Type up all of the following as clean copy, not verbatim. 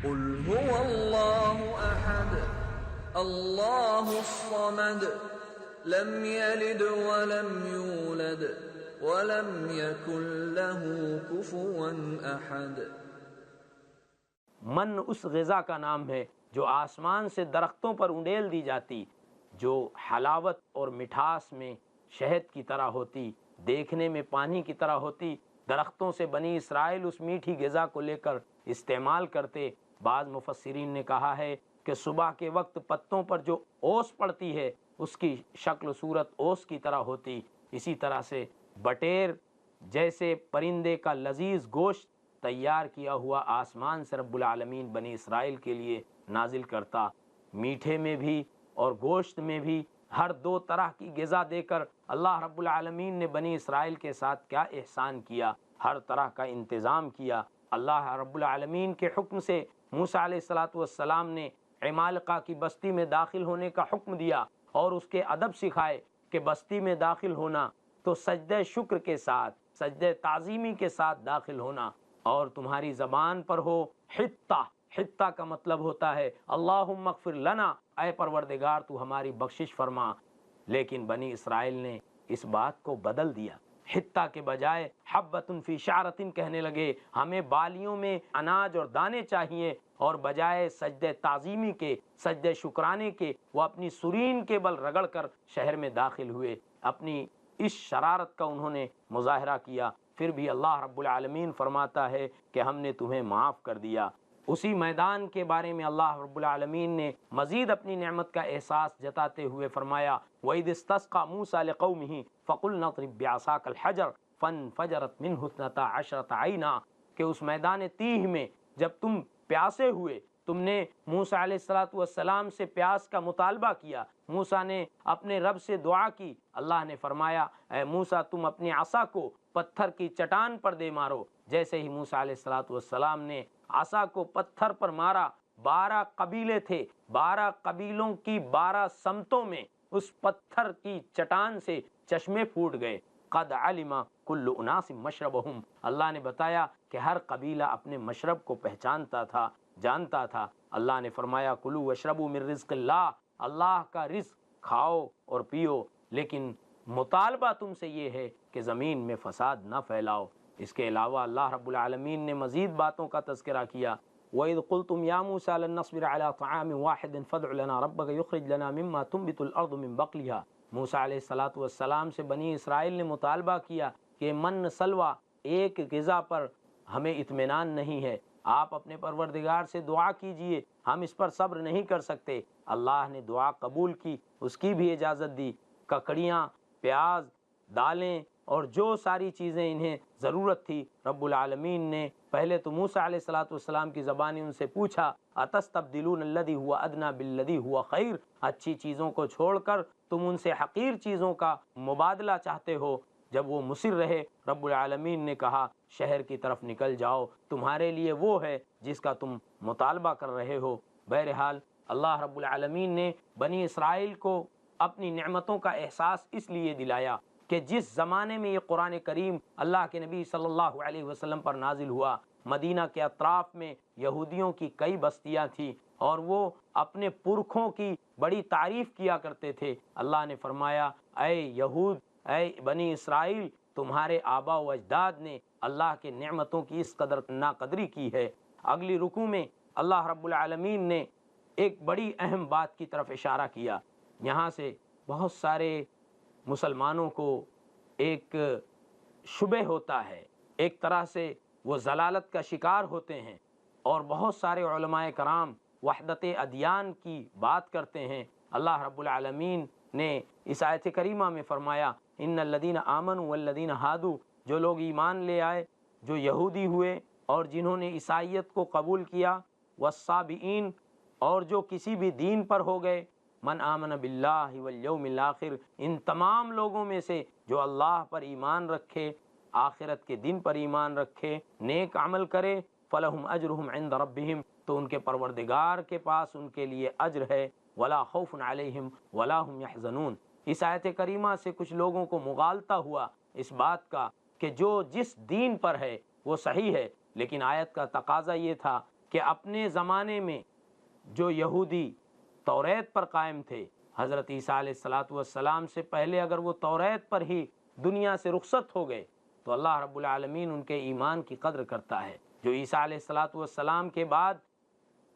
قل هو الله أحد الله الصمد لم يلد ولم يولد ولم يكن له كفوا أحد۔ من اس غذا کا نام ہے جو آسمان سے درختوں پر انڈیل دی جاتی، جو حلاوت اور مٹھاس میں شہد کی طرح ہوتی، دیکھنے میں پانی کی طرح ہوتی۔ درختوں سے بنی اسرائیل اس میٹھی غذا کو لے کر استعمال کرتے۔ بعض مفسرین نے کہا ہے کہ صبح کے وقت پتوں پر جو اوس پڑتی ہے اس کی شکل و صورت اوس کی طرح ہوتی۔ اسی طرح سے بٹیر جیسے پرندے کا لذیذ گوشت تیار کیا ہوا آسمان سے رب العالمین بنی اسرائیل کے لیے نازل کرتا۔ میٹھے میں بھی اور گوشت میں بھی ہر دو طرح کی غذا دے کر اللہ رب العالمین نے بنی اسرائیل کے ساتھ کیا احسان کیا، ہر طرح کا انتظام کیا۔ اللہ رب العالمین کے حکم سے موسیٰ علیہ السلام نے عمالقہ کی بستی میں داخل ہونے کا حکم دیا اور اس کے ادب سکھائے کہ بستی میں داخل ہونا تو سجدہ شکر کے ساتھ، سجدہ تعظیمی کے ساتھ داخل ہونا، اور تمہاری زبان پر ہو حطہ۔ حطہ کا مطلب ہوتا ہے اللہم اغفر لنا، اے پروردگار تو ہماری بخشش فرما۔ لیکن بنی اسرائیل نے اس بات کو بدل دیا، حطہ کے بجائے حبۃ فی شعرۃ کہنے لگے، ہمیں بالیوں میں اناج اور دانے چاہیے، اور بجائے سجدہ تعظیمی کے، سجدہ شکرانے کے، وہ اپنی سرین کے بل رگڑ کر شہر میں داخل ہوئے۔ اپنی اس شرارت کا انہوں نے مظاہرہ کیا، پھر بھی اللہ رب العالمین فرماتا ہے کہ ہم نے تمہیں معاف کر دیا۔ اسی میدان کے بارے میں اللہ رب العالمین نے مزید اپنی نعمت کا احساس جتاتے ہوئے فرمایا وَإِذِ اسْتَسْقَىٰ مُوسَىٰ لِقَوْمِهِ فَقُلْنَا اضْرِب بِّعَصَاكَ الْحَجَرَ فَانفَجَرَتْ مِنْهُ اثْنَتَا عَشْرَةَ عَيْنًا، کہ اس میدان تیہ میں جب تم پیاسے ہوئے، تم نے موسیٰ علیہ السلام سے پیاس کا مطالبہ کیا، موسیٰ نے اپنے رب سے دعا کی، اللہ نے فرمایا اے موسیٰ تم اپنے عصا کو پتھر کی چٹان پر دے مارو۔ جیسے ہی موسیٰ علیہ السلام نے عصا کو پتھر پر مارا، 12 قبیلے تھے، 12 قبیلوں کی 12 سمتوں میں اس پتھر کی چٹان سے چشمے پھوٹ گئے۔ قد علم کل اناس مشربہم، اللہ نے بتایا کہ ہر قبیلہ اپنے مشرب کو پہچانتا تھا، جانتا تھا۔ اللہ نے فرمایا کلوا واشربوا من رزق اللہ، اللہ کا رزق کھاؤ اور پیو، لیکن مطالبہ تم سے یہ ہے کہ زمین میں فساد نہ پھیلاؤ۔ اس کے علاوہ اللہ رب العالمین نے مزید باتوں کا تذکرہ کیا۔ وَإِذْ قُلْتُمْ يَا مُوسَىٰ لَن نَّصْبِرَ عَلَىٰ طَعَامٍ وَاحِدٍ فَادْعُ لَنَا رَبَّكَ يُخْرِجْ لَنَا مِمَّا تُنبِتُ الْأَرْضُ مِن بَقْلِهَا، موسیٰ علیہ السلام سے بنی اسرائیل نے مطالبہ کیا کہ من سلوہ ایک غذا پر ہمیں اطمینان نہیں ہے، آپ اپنے پروردگار سے دعا کیجئے، ہم اس پر صبر نہیں کر سکتے۔ اللہ نے دعا قبول کی، اس کی بھی اجازت دی۔ ککڑیاں، پیاز، دالیں اور جو ساری چیزیں انہیں ضرورت تھی، رب العالمین نے پہلے تو موسیٰ علیہ السلام کی زبانی ان سے پوچھا اتستبدلون الذی هو ادنی بالذی هو خیر، اچھی چیزوں کو چھوڑ کر تم ان سے حقیر چیزوں کا مبادلہ چاہتے ہو؟ جب وہ مصر رہے، رب العالمین نے کہا شہر کی طرف نکل جاؤ، تمہارے لیے وہ ہے جس کا تم مطالبہ کر رہے ہو۔ بہرحال اللہ رب العالمین نے بنی اسرائیل کو اپنی نعمتوں کا احساس اس لیے دلایا کہ جس زمانے میں یہ قرآن کریم اللہ کے نبی صلی اللہ علیہ وسلم پر نازل ہوا، مدینہ کے اطراف میں یہودیوں کی کئی بستیاں تھیں اور وہ اپنے پرکھوں کی بڑی تعریف کیا کرتے تھے۔ اللہ نے فرمایا اے یہود، اے بنی اسرائیل، تمہارے آبا و اجداد نے اللہ کے نعمتوں کی اس قدر ناقدری کی ہے۔ اگلی رکوع میں اللہ رب العالمین نے ایک بڑی اہم بات کی طرف اشارہ کیا۔ یہاں سے بہت سارے مسلمانوں کو ایک شبہ ہوتا ہے، ایک طرح سے وہ ضلالت کا شکار ہوتے ہیں، اور بہت سارے علماء کرام وحدت ادیان کی بات کرتے ہیں۔ اللہ رب العالمین نے اس آیت کریمہ میں فرمایا ان الذین آمنوا والذین ہادوا، جو لوگ ایمان لے آئے، جو یہودی ہوئے اور جنہوں نے عیسائیت کو قبول کیا، والصابئین، اور جو کسی بھی دین پر ہو گئے، من آمن باللہ والیوم الآخر، ان تمام لوگوں میں سے جو اللہ پر ایمان رکھے، آخرت کے دن پر ایمان رکھے، نیک عمل کرے، فلہم اجرہم عند ربہم، تو ان کے پروردگار کے پاس ان کے لیے اجر ہے، ولا خوف علیہم ولا ہم یحزنون۔ اس آیت کریمہ سے کچھ لوگوں کو مغالطہ ہوا اس بات کا کہ جو جس دین پر ہے وہ صحیح ہے، لیکن آیت کا تقاضا یہ تھا کہ اپنے زمانے میں جو یہودی توریت پر قائم تھے، حضرت عیسیٰ علیہ السلام سے پہلے اگر وہ توریت پر ہی دنیا سے رخصت ہو گئے تو اللہ رب العالمین ان کے ایمان کی قدر کرتا ہے۔ جو عیسیٰ علیہ السلام کے بعد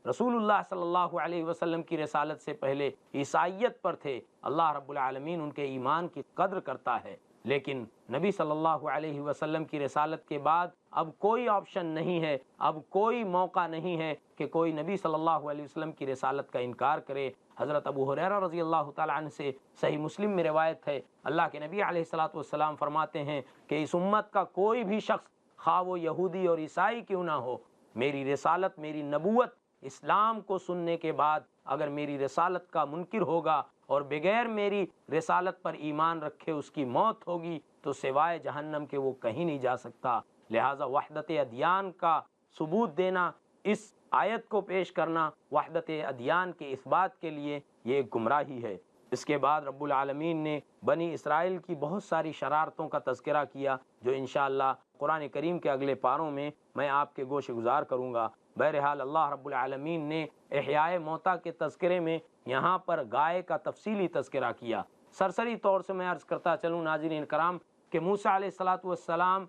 رسول اللہ صلی اللہ علیہ وسلم کی رسالت سے پہلے عیسائیت پر تھے، اللہ رب العالمین ان کے ایمان کی قدر کرتا ہے۔ لیکن نبی صلی اللہ علیہ وسلم کی رسالت کے بعد اب کوئی آپشن نہیں ہے، اب کوئی موقع نہیں ہے کہ کوئی نبی صلی اللہ علیہ وسلم کی رسالت کا انکار کرے۔ حضرت ابو ہریرہ رضی اللہ تعالیٰ عنہ سے صحیح مسلم میں روایت ہے، اللہ کے نبی علیہ السلام فرماتے ہیں کہ اس امت کا کوئی بھی شخص، خواہ وہ یہودی اور عیسائی کیوں نہ ہو، میری رسالت، میری نبوت، اسلام کو سننے کے بعد اگر میری رسالت کا منکر ہوگا اور بغیر میری رسالت پر ایمان رکھے اس کی موت ہوگی تو سوائے جہنم کے وہ کہیں نہیں جا سکتا۔ لہٰذا وحدت ادیان کا ثبوت دینا، اس آیت کو پیش کرنا وحدت ادیان کے اثبات کے لیے یہ ایک گمراہی ہے۔ اس کے بعد رب العالمین نے بنی اسرائیل کی بہت ساری شرارتوں کا تذکرہ کیا جو انشاءاللہ قرآن کریم کے اگلے پاروں میں میں آپ کے گوش گزار کروں گا۔ بہرحال اللہ رب العالمین نے احیاء موتیٰ کے تذکرے میں یہاں پر گائے کا تفصیلی تذکرہ کیا۔ سرسری طور سے میں عرض کرتا چلوں ناظرین کرام کہ موسیٰ علیہ السلام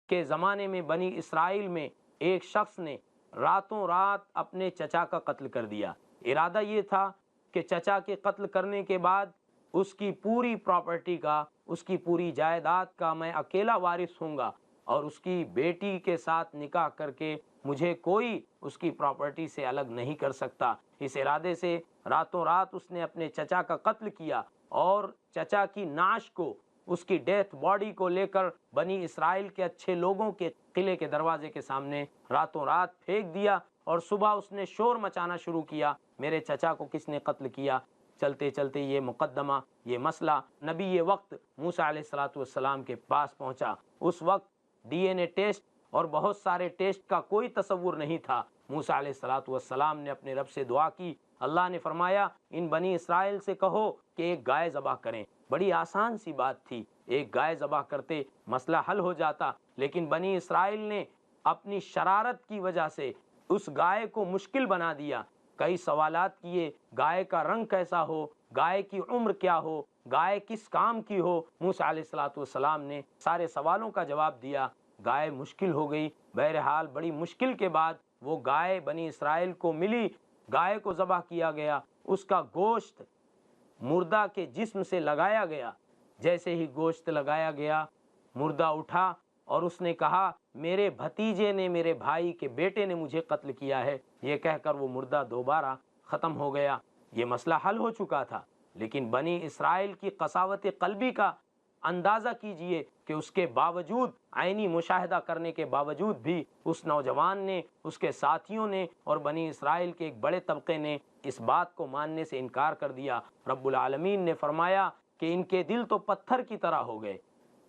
کے زمانے میں بنی اسرائیل میں ایک شخص نے راتوں رات اپنے چچا کا قتل کر دیا۔ ارادہ یہ تھا کہ چچا کے قتل کرنے کے بعد اس کی پوری پراپرٹی کا، اس کی پوری جائیداد کا میں اکیلا وارث ہوں گا اور اس کی بیٹی کے ساتھ نکاح کر کے مجھے کوئی اس کی پراپرٹی سے الگ نہیں کر سکتا۔ اس ارادے سے راتوں رات اس نے اپنے چچا کا قتل کیا اور چچا کی نعش کو، اس کی ڈیتھ باڈی کو لے کر بنی اسرائیل کے اچھے لوگوں کے قلعے کے دروازے کے سامنے راتوں رات پھینک دیا اور صبح اس نے شور مچانا شروع کیا، میرے چچا کو کس نے قتل کیا۔ چلتے چلتے یہ مقدمہ، یہ مسئلہ نبی وقت موسیٰ علیہ السلام کے پاس پہنچا۔ اس وقت ڈی این اے ٹیسٹ اور بہت سارے ٹیسٹ کا کوئی تصور نہیں تھا۔ موسیٰ علیہ السلام نے اپنے رب سے دعا کی، اللہ نے فرمایا ان بنی اسرائیل سے کہو کہ ایک گائے ذبح کریں۔ بڑی آسان سی بات تھی، ایک گائے ذبح کرتے مسئلہ حل ہو جاتا، لیکن بنی اسرائیل نے اپنی شرارت کی وجہ سے اس گائے کو مشکل بنا دیا۔ کئی سوالات کیے، گائے کا رنگ کیسا ہو، گائے کی عمر کیا ہو، گائے کس کام کی ہو۔ موسیٰ علیہ السلام نے سارے سوالوں کا جواب دیا، گائے مشکل ہو گئی۔ بہرحال بڑی مشکل کے بعد وہ گائے بنی اسرائیل کو ملی، گائے کو ذبح کیا گیا، اس کا گوشت مردہ کے جسم سے لگایا گیا۔ جیسے ہی گوشت لگایا گیا، مردہ اٹھا اور اس نے کہا میرے بھتیجے نے، میرے بھائی کے بیٹے نے مجھے قتل کیا ہے۔ یہ کہہ کر وہ مردہ دوبارہ ختم ہو گیا۔ یہ مسئلہ حل ہو چکا تھا، لیکن بنی اسرائیل کی قساوت قلبی کا اندازہ کیجئے کہ اس کے باوجود، عینی مشاہدہ کرنے کے باوجود بھی اس نوجوان نے، اس کے ساتھیوں نے اور بنی اسرائیل کے ایک بڑے طبقے نے اس بات کو ماننے سے انکار کر دیا۔ رب العالمین نے فرمایا کہ ان کے دل تو پتھر کی طرح ہو گئے،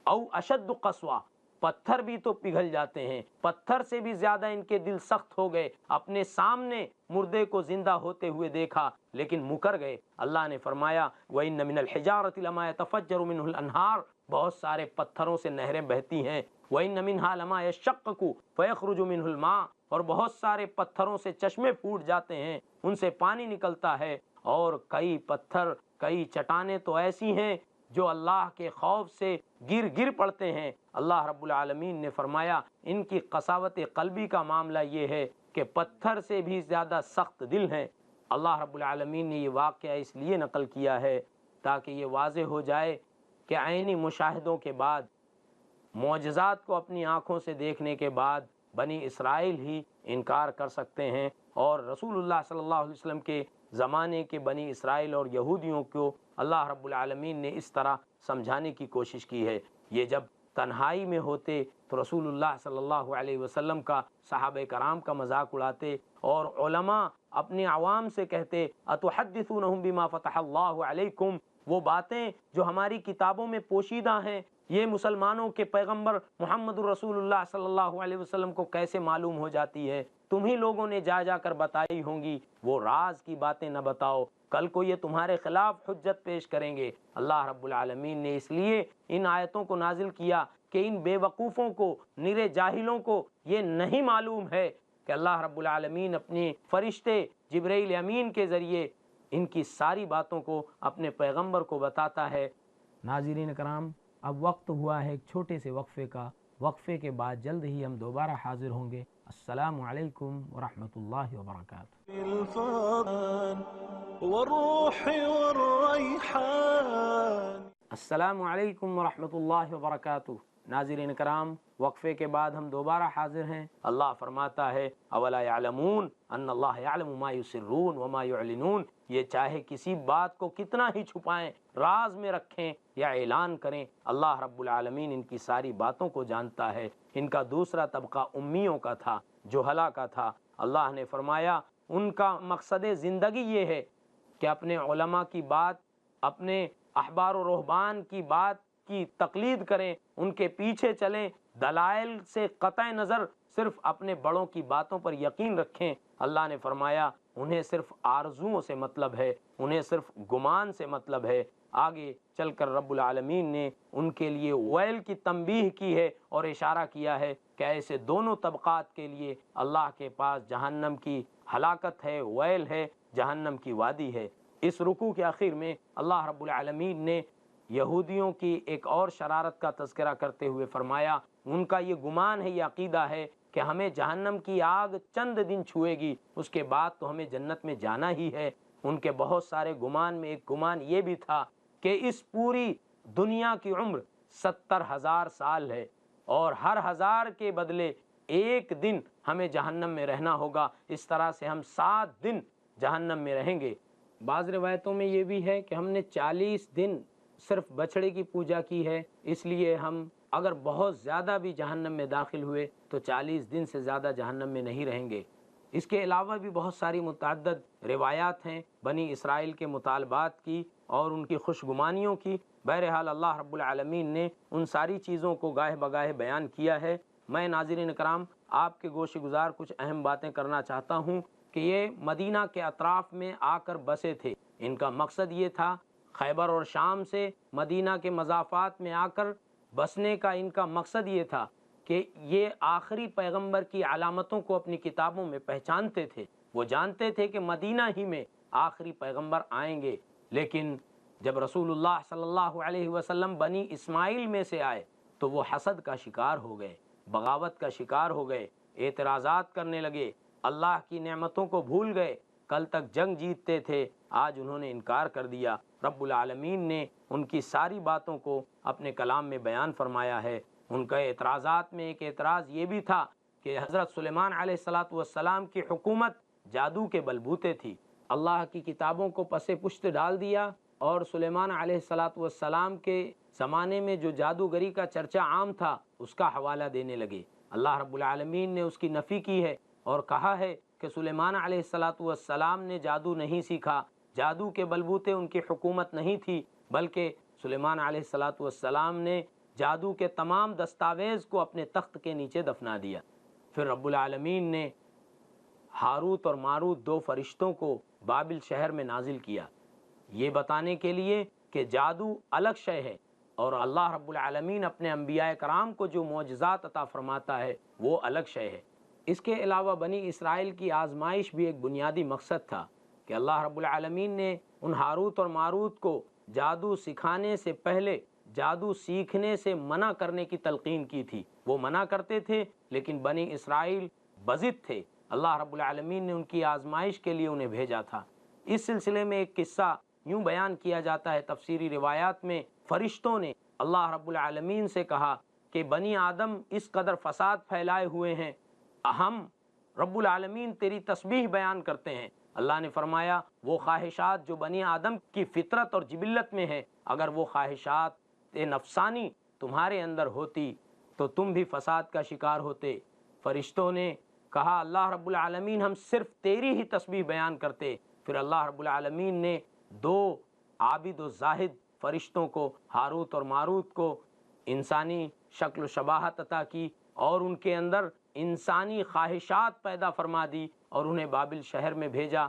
او اشد قسوہ، پتھر بھی تو پگھل جاتے ہیں، پتھر سے بھی زیادہ ان کے دل سخت ہو گئے۔ اپنے سامنے مردے کو زندہ ہوتے ہوئے دیکھا لیکن مکر گئے۔ اللہ نے فرمایا وَإِنَّ مِنَ الْحِجَارَةِ لَمَا يَتَفَجَّرُ مِنْهُ الْأَنْهَارُ، بہت سارے پتھروں سے نہریں بہتی ہیں۔ وَإِنَّ مِنْهَا لَمَا يَشَّقَّقُ فَيَخْرُجُ مِنْهُ الْمَاءُ، اور بہت سارے پتھروں سے چشمے پھوٹ جاتے ہیں، ان سے پانی نکلتا ہے۔ اور کئی پتھر، کئی چٹانیں تو ایسی ہیں جو اللہ کے خوف سے گر پڑتے ہیں۔ اللہ رب العالمین نے فرمایا ان کی قساوت قلبی کا معاملہ یہ ہے کہ پتھر سے بھی زیادہ سخت دل ہیں۔ اللہ رب العالمین نے یہ واقعہ اس لیے نقل کیا ہے تاکہ یہ واضح ہو جائے کہ عینی مشاہدوں کے بعد، معجزات کو اپنی آنکھوں سے دیکھنے کے بعد بنی اسرائیل ہی انکار کر سکتے ہیں، اور رسول اللہ صلی اللہ علیہ وسلم کے زمانے کے بنی اسرائیل اور یہودیوں کو اللہ رب العالمین نے اس طرح سمجھانے کی کوشش کی ہے۔ یہ جب تنہائی میں ہوتے تو رسول اللہ صلی اللہ علیہ وسلم کا، صحابہ کرام کا مذاق اڑاتے، اور علماء اپنے عوام سے کہتے اتحدثونہم بما فتح اللہ علیکم، وہ باتیں جو ہماری کتابوں میں پوشیدہ ہیں یہ مسلمانوں کے پیغمبر محمد رسول اللہ صلی اللہ علیہ وسلم کو کیسے معلوم ہو جاتی ہے؟ تمہیں لوگوں نے جا جا کر بتائی ہوں گی، وہ راز کی باتیں نہ بتاؤ، کل کو یہ تمہارے خلاف حجت پیش کریں گے۔ اللہ رب العالمین نے اس لیے ان آیتوں کو نازل کیا کہ ان بے وقوفوں کو، نرے جاہلوں کو یہ نہیں معلوم ہے کہ اللہ رب العالمین اپنے فرشتے جبرائیل امین کے ذریعے ان کی ساری باتوں کو اپنے پیغمبر کو بتاتا ہے۔ ناظرین کرام، اب وقت ہوا ہے ایک چھوٹے سے وقفے کا۔ وقفے کے بعد جلد ہی ہم دوبارہ حاضر ہوں گے۔ السلام علیکم ورحمۃ اللہ وبرکاتہ۔ والروح والریحان۔ السلام علیکم ورحمۃ اللہ وبرکاتہ۔ ناظرین کرام، وقفے کے بعد ہم دوبارہ حاضر ہیں۔ اللہ فرماتا ہے اولا یعلمون ان اللہ یعلم ما یسرون وما یعلنون، یہ چاہے کسی بات کو کتنا ہی چھپائیں، راز میں رکھیں یا اعلان کریں، اللہ رب العالمین ان کی ساری باتوں کو جانتا ہے۔ ان کا دوسرا طبقہ امیوں کا تھا، جہلا کا تھا۔ اللہ نے فرمایا ان کا مقصد زندگی یہ ہے کہ اپنے علماء کی بات، اپنے احبار و رہبان کی بات کی تقلید کریں، ان کے پیچھے چلیں، دلائل سے قطع نظر صرف اپنے بڑوں کی باتوں پر یقین رکھیں۔ اللہ نے فرمایا انہیں صرف آرزوؤں سے مطلب ہے، انہیں صرف گمان سے مطلب ہے۔ آگے چل کر رب العالمین نے ان کے لیے ویل کی تنبیہ کی ہے اور اشارہ کیا ہے کہ ایسے دونوں طبقات کے لیے اللہ کے پاس جہنم کی ہلاکت ہے، ویل ہے، جہنم کی وادی ہے۔ اس رکوع کے آخر میں اللہ رب العالمین نے یہودیوں کی ایک اور شرارت کا تذکرہ کرتے ہوئے فرمایا ان کا یہ گمان ہے، یہ عقیدہ ہے کہ ہمیں جہنم کی آگ چند دن چھوئے گی، اس کے بعد تو ہمیں جنت میں جانا ہی ہے۔ ان کے بہت سارے گمان میں ایک گمان یہ بھی تھا کہ اس پوری دنیا کی عمر 70,000 سال ہے اور ہر 1000 کے بدلے ایک دن ہمیں جہنم میں رہنا ہوگا، اس طرح سے ہم 7 دن جہنم میں رہیں گے۔ بعض روایتوں میں یہ بھی ہے کہ ہم نے 40 دن صرف بچڑے کی پوجا کی ہے، اس لیے ہم اگر بہت زیادہ بھی جہنم میں داخل ہوئے تو 40 دن سے زیادہ جہنم میں نہیں رہیں گے۔ اس کے علاوہ بھی بہت ساری متعدد روایات ہیں بنی اسرائیل کے مطالبات کی اور ان کی خوشگمانیوں کی۔ بہرحال اللہ رب العالمین نے ان ساری چیزوں کو گاہے بگاہے بیان کیا ہے۔ میں ناظرین کرام آپ کے گوش گزار کچھ اہم باتیں کرنا چاہتا ہوں کہ یہ مدینہ کے اطراف میں آ کر بسے تھے۔ ان کا مقصد یہ تھا، خیبر اور شام سے مدینہ کے مضافات میں آ کر بسنے کا ان کا مقصد یہ تھا کہ یہ آخری پیغمبر کی علامتوں کو اپنی کتابوں میں پہچانتے تھے۔ وہ جانتے تھے کہ مدینہ ہی میں آخری پیغمبر آئیں گے، لیکن جب رسول اللہ صلی اللہ علیہ وسلم بنی اسماعیل میں سے آئے تو وہ حسد کا شکار ہو گئے، بغاوت کا شکار ہو گئے، اعتراضات کرنے لگے، اللہ کی نعمتوں کو بھول گئے۔ کل تک جنگ جیتتے تھے، آج انہوں نے انکار کر دیا۔ رب العالمین نے ان کی ساری باتوں کو اپنے کلام میں بیان فرمایا ہے۔ ان کا اعتراضات میں ایک اعتراض یہ بھی تھا کہ حضرت سلیمان علیہ السلام کی حکومت جادو کے بلبوتے تھی۔ اللہ کی کتابوں کو پس پشت ڈال دیا اور سلیمان علیہ السلام کے زمانے میں جو جادوگری کا چرچا عام تھا اس کا حوالہ دینے لگے۔ اللہ رب العالمین نے اس کی نفی کی ہے اور کہا ہے کہ سلیمان علیہ السلام نے جادو نہیں سیکھا، جادو کے بلبوتے ان کی حکومت نہیں تھی، بلکہ سلیمان علیہ السلام نے جادو کے تمام دستاویز کو اپنے تخت کے نیچے دفنا دیا۔ پھر رب العالمین نے ہاروت اور ماروت 2 فرشتوں کو بابل شہر میں نازل کیا، یہ بتانے کے لیے کہ جادو الگ شے ہے اور اللہ رب العالمین اپنے انبیاء کرام کو جو معجزات عطا فرماتا ہے وہ الگ شے ہے۔ اس کے علاوہ بنی اسرائیل کی آزمائش بھی ایک بنیادی مقصد تھا کہ اللہ رب العالمین نے ان ہاروت اور ماروت کو جادو سکھانے سے پہلے جادو سیکھنے سے منع کرنے کی تلقین کی تھی۔ وہ منع کرتے تھے لیکن بنی اسرائیل بضد تھے، اللہ رب العالمین نے ان کی آزمائش کے لیے انہیں بھیجا تھا۔ اس سلسلے میں ایک قصہ یوں بیان کیا جاتا ہے تفسیری روایات میں، فرشتوں نے اللہ رب العالمین سے کہا کہ بنی آدم اس قدر فساد پھیلائے ہوئے ہیں، ہم رب العالمین تیری تسبیح بیان کرتے ہیں۔ اللہ نے فرمایا وہ خواہشات جو بنی آدم کی فطرت اور جبلت میں ہے، اگر وہ خواہشات نفسانی تمہارے اندر ہوتی تو تم بھی فساد کا شکار ہوتے۔ فرشتوں نے کہا اللہ رب العالمین ہم صرف تیری ہی تسبیح بیان کرتے۔ پھر اللہ رب العالمین نے 2 عابد و زاہد فرشتوں کو، ہاروت اور ماروت کو، انسانی شکل و شباہت عطا کی اور ان کے اندر انسانی خواہشات پیدا فرما دی اور انہیں بابل شہر میں بھیجا۔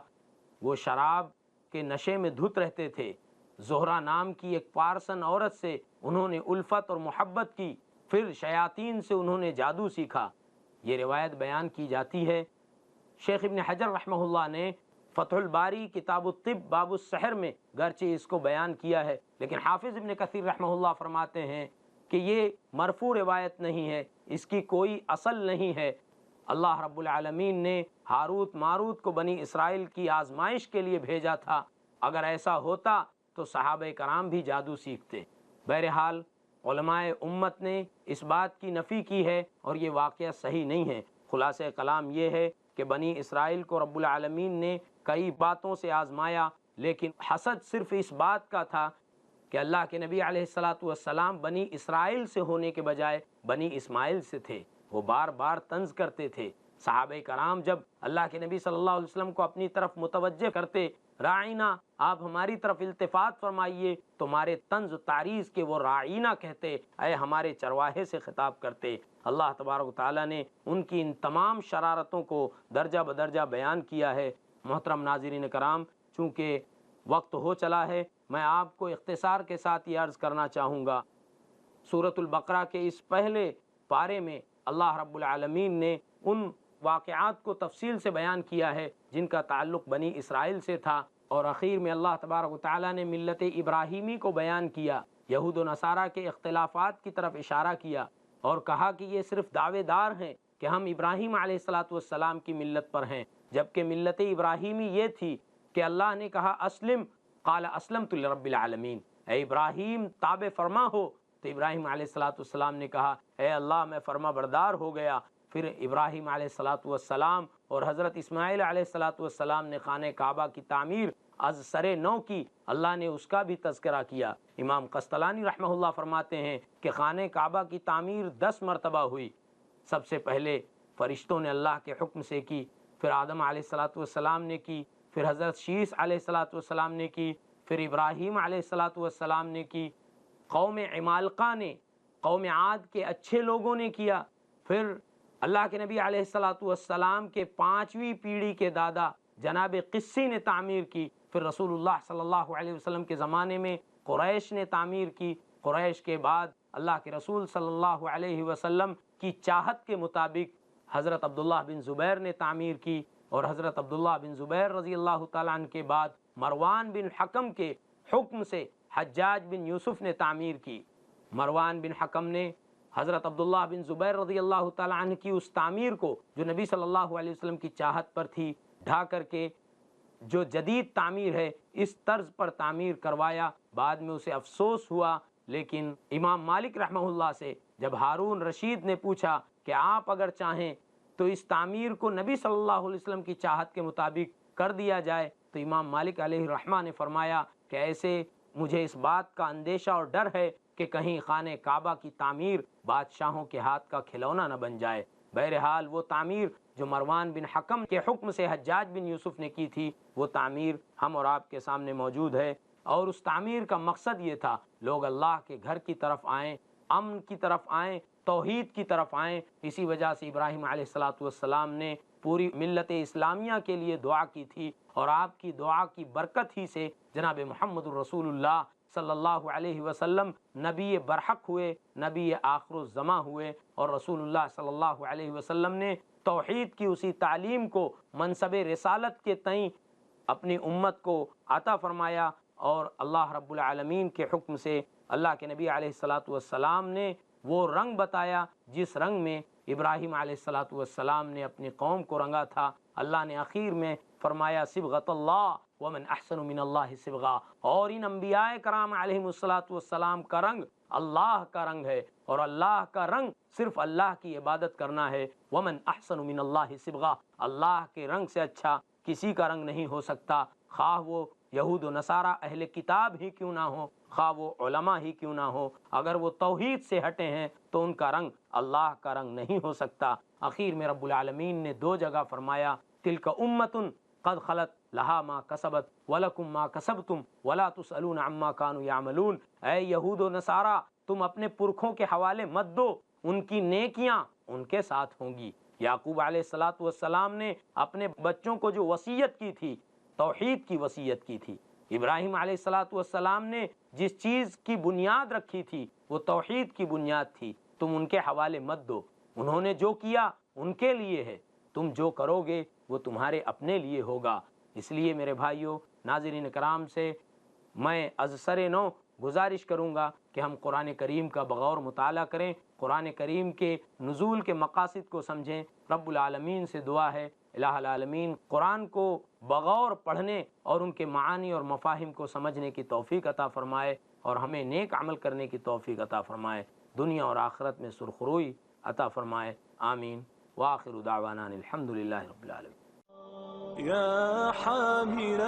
وہ شراب کے نشے میں دھت رہتے تھے۔ زہرہ نام کی ایک پارسن عورت سے انہوں نے الفت اور محبت کی، پھر شیاطین سے انہوں نے جادو سیکھا۔ یہ روایت بیان کی جاتی ہے شیخ ابن حجر رحمہ اللہ نے فتح الباری کتاب الطب باب السحر میں گرچہ اس کو بیان کیا ہے، لیکن حافظ ابن کثیر رحمہ اللہ فرماتے ہیں کہ یہ مرفوع روایت نہیں ہے، اس کی کوئی اصل نہیں ہے۔ اللہ رب العالمین نے ہاروت ماروت کو بنی اسرائیل کی آزمائش کے لیے بھیجا تھا، اگر ایسا ہوتا تو صحابہ کرام بھی جادو سیکھتے۔ بہرحال علماء امت نے اس بات کی نفی کی ہے اور یہ واقعہ صحیح نہیں ہے۔ خلاصہ کلام یہ ہے کہ بنی اسرائیل کو رب العالمین نے کئی باتوں سے آزمایا، لیکن حسد صرف اس بات کا تھا کہ اللہ کے نبی علیہ الصلاۃ والسلام بنی اسرائیل سے ہونے کے بجائے بنی اسماعیل سے تھے۔ وہ بار بار طنز کرتے تھے۔ صحابہ کرام جب اللہ کے نبی صلی اللہ علیہ وسلم کو اپنی طرف متوجہ کرتے، راعینا آپ ہماری طرف التفات فرمائیے، تمہارے طنز و تعریض کے وہ راعینا کہتے، اے ہمارے چرواہے سے خطاب کرتے۔ اللہ تبارک و تعالیٰ نے ان کی ان تمام شرارتوں کو درجہ بدرجہ بیان کیا ہے۔ محترم ناظرین کرام، چونکہ وقت ہو چلا ہے، میں آپ کو اختصار کے ساتھ یہ عرض کرنا چاہوں گا، سورۃ البقرہ کے اس پہلے پارے میں اللہ رب العالمین نے ان واقعات کو تفصیل سے بیان کیا ہے جن کا تعلق بنی اسرائیل سے تھا، اور اخیر میں اللہ تبارک و تعالیٰ نے ملت ابراہیمی کو بیان کیا، یہود و نصارہ کے اختلافات کی طرف اشارہ کیا اور کہا کہ یہ صرف دعوے دار ہیں کہ ہم ابراہیم علیہ الصلاۃ والسلام کی ملت پر ہیں، جبکہ ملت ابراہیمی یہ تھی کہ اللہ نے کہا اسلم، قال اسلمت لرب العالمین، اے ابراہیم تابع فرما ہو، تو ابراہیم علیہ الصلاۃ والسلام نے کہا اے اللہ میں فرما بردار ہو گیا۔ پھر ابراہیم علیہ الصلاۃ والسلام اور حضرت اسماعیل علیہ الصلاۃ والسلام نے خانہ کعبہ کی تعمیر از سر نو کی، اللہ نے اس کا بھی تذکرہ کیا۔ امام قسطلانی رحمہ اللہ فرماتے ہیں کہ خانہ کعبہ کی تعمیر 10 مرتبہ ہوئی۔ سب سے پہلے فرشتوں نے اللہ کے حکم سے کی، پھر آدم علیہ الصلاۃ والسلام نے کی، پھر حضرت شیس علیہ الصلاۃ والسلام نے کی، پھر ابراہیم علیہ الصلاۃ والسلام نے کی، قوم عمالقہ نے، قوم عاد کے اچھے لوگوں نے کیا، پھر اللہ کے نبی علیہ الصلاۃ والسلام کے 5ویں پیڑھی کے دادا جناب قسی نے تعمیر کی، پھر رسول اللہ صلی اللہ علیہ وسلم کے زمانے میں قریش نے تعمیر کی، قریش کے بعد اللہ کے رسول صلی اللہ علیہ وسلم کی چاہت کے مطابق حضرت عبداللہ بن زبیر نے تعمیر کی، اور حضرت عبداللہ بن زبیر رضی اللہ تعالیٰ عنہ کے بعد مروان بن حکم کے حکم سے حجاج بن یوسف نے تعمیر کی۔ مروان بن حکم نے حضرت عبداللہ بن زبیر رضی اللہ تعالیٰ عنہ کی اس تعمیر کو جو نبی صلی اللہ علیہ وسلم کی چاہت پر تھی ڈھا کر کے جو جدید تعمیر ہے اس طرز پر تعمیر کروایا۔ بعد میں اسے افسوس ہوا، لیکن امام مالک رحمہ اللہ سے جب ہارون رشید نے پوچھا کہ آپ اگر چاہیں تو اس تعمیر کو نبی صلی اللہ علیہ وسلم کی چاہت کے مطابق کر دیا جائے، تو امام مالک علیہ الرحمہ نے فرمایا کہ ایسے مجھے اس بات کا اندیشہ اور ڈر ہے کہ کہیں خانہ کعبہ کی تعمیر بادشاہوں کے ہاتھ کا کھلونا نہ بن جائے۔ بہرحال وہ تعمیر جو مروان بن حکم کے حکم سے حجاج بن یوسف نے کی تھی، وہ تعمیر ہم اور آپ کے سامنے موجود ہے، اور اس تعمیر کا مقصد یہ تھا لوگ اللہ کے گھر کی طرف آئیں، امن کی طرف آئیں، توحید کی طرف آئیں۔ اسی وجہ سے ابراہیم علیہ الصلاۃ والسلام نے پوری ملت اسلامیہ کے لیے دعا کی تھی، اور آپ کی دعا کی برکت ہی سے جناب محمد الرسول اللہ صلی اللہ علیہ وسلم نبی برحق ہوئے، نبی آخر الزماں ہوئے، اور رسول اللہ صلی اللہ علیہ وسلم نے توحید کی اسی تعلیم کو منصب رسالت کے تئیں اپنی امت کو عطا فرمایا، اور اللہ رب العالمین کے حکم سے اللہ کے نبی علیہ الصلاۃ والسلام نے وہ رنگ بتایا جس رنگ میں ابراہیم علیہ الصلاۃ والسلام نے اپنی قوم کو رنگا تھا۔ اللہ نے اخیر میں فرمایا صبغۃ اللہ ومن احسن من اللہ صبغہ، اور ان انبیاء کرام علیہ الصلاۃ والسلام کا رنگ اللہ کا رنگ ہے، اور اللہ کا رنگ صرف اللہ کی عبادت کرنا ہے۔ ومن احسن من اللہ صبغہ، اللہ کے رنگ سے اچھا کسی کا رنگ نہیں ہو سکتا، خواہ وہ یہود و نصارہ اہل کتاب ہی کیوں نہ ہو، خواہ وہ علماء ہی کیوں نہ ہو، اگر وہ توحید سے ہٹے ہیں تو ان کا رنگ اللہ کا رنگ نہیں ہو سکتا۔ اخیر میں رب العالمین نے 2 جگہ فرمایا تلک امۃ قد خلت لہا ما کسبت ولکم ما کسبتم ولا تسألون عما كانوا يعملون، اے یہود و نصارہ تم اپنے پرکھوں کے حوالے مت دو، ان کی نیکیاں ان کے ساتھ ہوں گی۔ یعقوب علیہ الصلاۃ والسلام نے اپنے بچوں کو جو وصیت کی تھی توحید کی وصیت کی تھی، ابراہیم علیہ الصلاۃ والسلام نے جس چیز کی بنیاد رکھی تھی وہ توحید کی بنیاد تھی، تم ان کے حوالے مت دو، انہوں نے جو کیا ان کے لیے ہے، تم جو کرو گے وہ تمہارے اپنے لیے ہوگا۔ اس لیے میرے بھائیوں، ناظرین کرام سے میں از سر نو گزارش کروں گا کہ ہم قرآن کریم کا بغور مطالعہ کریں، قرآن کریم کے نزول کے مقاصد کو سمجھیں۔ رب العالمین سے دعا ہے الہ العالمین قرآن کو بغور پڑھنے اور ان کے معانی اور مفاہیم کو سمجھنے کی توفیق عطا فرمائے، اور ہمیں نیک عمل کرنے کی توفیق عطا فرمائے، دنیا اور آخرت میں سرخروئی عطا فرمائے، آمین۔ وآخر دعوانا الحمدللہ رب العالمین۔ يا حامل